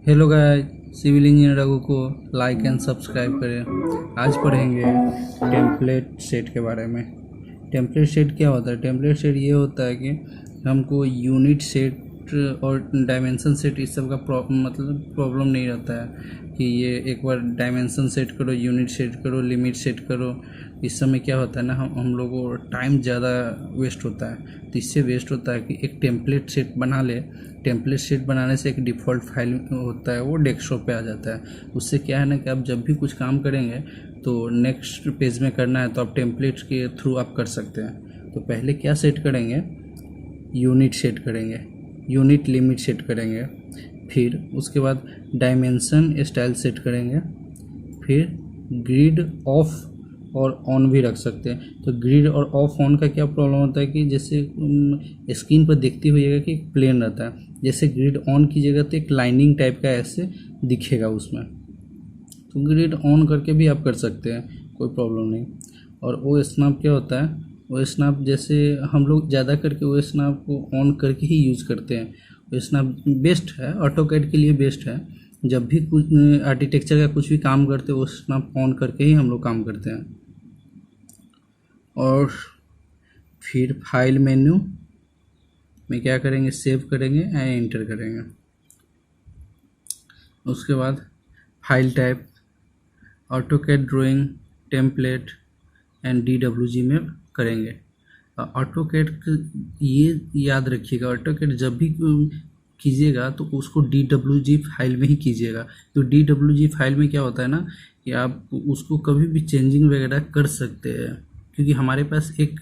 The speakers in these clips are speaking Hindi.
Hello guys, civil engineer Raghu को लाइक एंड सब्सक्राइब करें। आज पढ़ेंगे टेम्पलेट सेट के बारे में। टेम्पलेट सेट क्या होता है? टेम्पलेट सेट ये होता है कि हमको यूनिट सेट और डायमेंशन सेट इस सब का प्रॉब्लम नहीं रहता है कि ये एक बार डायमेंशन सेट करो, यूनिट सेट करो, लिमिट सेट करो। इस समय क्या होता है ना, हम लोगों को टाइम ज़्यादा वेस्ट होता है। तो इससे वेस्ट होता है कि एक टेम्पलेट सेट बना ले। टेम्पलेट सेट बनाने से एक डिफ़ॉल्ट फाइल होता है, वो डेस्कटॉप पे आ जाता है। उससे क्या है ना कि आप जब भी कुछ काम करेंगे तो नेक्स्ट पेज में करना है तो आप टेम्पलेट के थ्रू आप कर सकते हैं। तो पहले क्या सेट करेंगे? यूनिट सेट करेंगे, यूनिट लिमिट सेट करेंगे, फिर उसके बाद डायमेंशन स्टाइल सेट करेंगे, फिर ग्रिड ऑफ और ऑन भी रख सकते हैं। तो ग्रिड और ऑफ ऑन का क्या प्रॉब्लम होता है कि जैसे स्क्रीन पर देखते हुएगा कि प्लेन रहता है, जैसे ग्रिड ऑन कीजिएगा तो एक लाइनिंग टाइप का ऐसे दिखेगा उसमें। तो ग्रिड ऑन करके भी आप कर सकते हैं, कोई प्रॉब्लम नहीं। और ओ स्नैप क्या होता है? ओ स्नैप जैसे हम लोग ज़्यादा करके ओ स्नैप को ऑन करके ही यूज़ करते हैं। ओ स्नैप बेस्ट है, ऑटोकैड के लिए बेस्ट है। जब भी कुछ आर्किटेक्चर का कुछ भी काम करते हैं ओ स्नैप ऑन करके ही हम लोग काम करते हैं। और फिर फाइल मेन्यू में क्या करेंगे? सेव करेंगे एंड एंटर करेंगे। उसके बाद file type AutoCAD drawing template and DWG में करेंगे। ऑटोकैड ये याद रखिएगा, ऑटोकैड जब भी कीजिएगा तो उसको DWG फाइल में ही कीजिएगा। तो DWG फाइल में क्या होता है ना कि आप उसको कभी भी चेंजिंग वगैरह कर सकते हैं, क्योंकि हमारे पास एक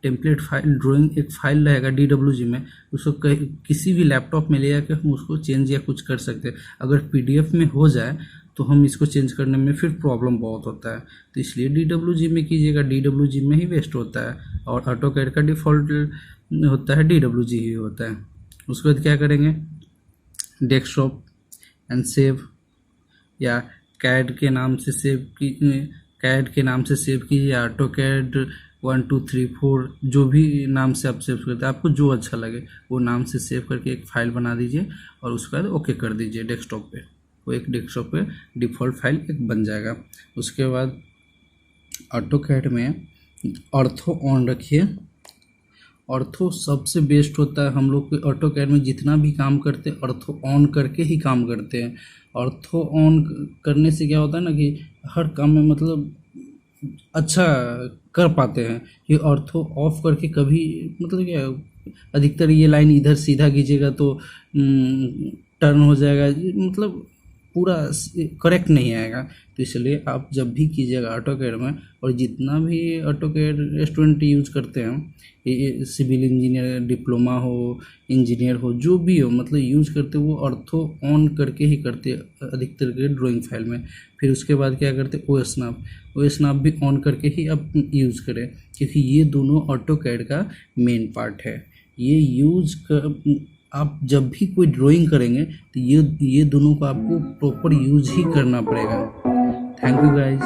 टेम्पलेट फाइल ड्राइंग एक फाइल रहेगा DWG में। उसको किसी भी लैपटॉप में ले जाकर हम उसको चेंज या कुछ कर सकते हैं। अगर PDF में हो जाए तो हम इसको चेंज करने में फिर प्रॉब्लम बहुत होता है। तो इसलिए DWG में कीजिएगा, DWG में ही बेस्ट होता है। और ऑटोकैड का डिफ़ॉल्ट होता है DWG ही होता है। उसके बाद क्या करेंगे? डेस्कटॉप एंड सेव, या कैड के नाम से सेव की, कैड के नाम से सेव कीजिए, ऑटोकैड 1 2 3 4 जो भी नाम से आप सेव करते हैं, आपको जो अच्छा लगे वो नाम से सेव करके एक फ़ाइल बना दीजिए और उसके बाद ओके कर दीजिए डेस्कटॉप पे। वो एक डेस्कटॉप पे डिफ़ॉल्ट फाइल एक बन जाएगा। उसके बाद ऑटोकैड में ऑर्थो ऑन रखिए। ऑर्थो सबसे बेस्ट होता है। हम लोग ऑटोकैड में जितना भी काम करते हैं ऑर्थो ऑन करके ही काम करते हैं। ऑर्थो ऑन करने से क्या होता है ना कि हर काम में मतलब अच्छा कर पाते हैं। ये ऑर्थो ऑफ करके कभी मतलब क्या, अधिकतर ये लाइन इधर सीधा कीजिएगा तो टर्न हो जाएगा, मतलब पूरा करेक्ट नहीं आएगा। तो इसलिए आप जब भी कीजिएगा ऑटोकैड में, और जितना भी ऑटोकैड स्टूडेंट यूज करते हैं, ये सिविल इंजीनियर डिप्लोमा हो, इंजीनियर हो, जो भी हो, मतलब यूज करते वो ऑर्थो ऑन करके ही करते अधिकतर के ड्राइंग फाइल में। फिर उसके बाद क्या करते? ओ स्नैप भी ऑन करके ही आप यूज़ करें, क्योंकि ये दोनों ऑटोकैड का मेन पार्ट है। ये यूज कर आप जब भी कोई ड्राइंग करेंगे तो ये दोनों को आपको प्रॉपर यूज ही करना पड़ेगा। Thank you guys.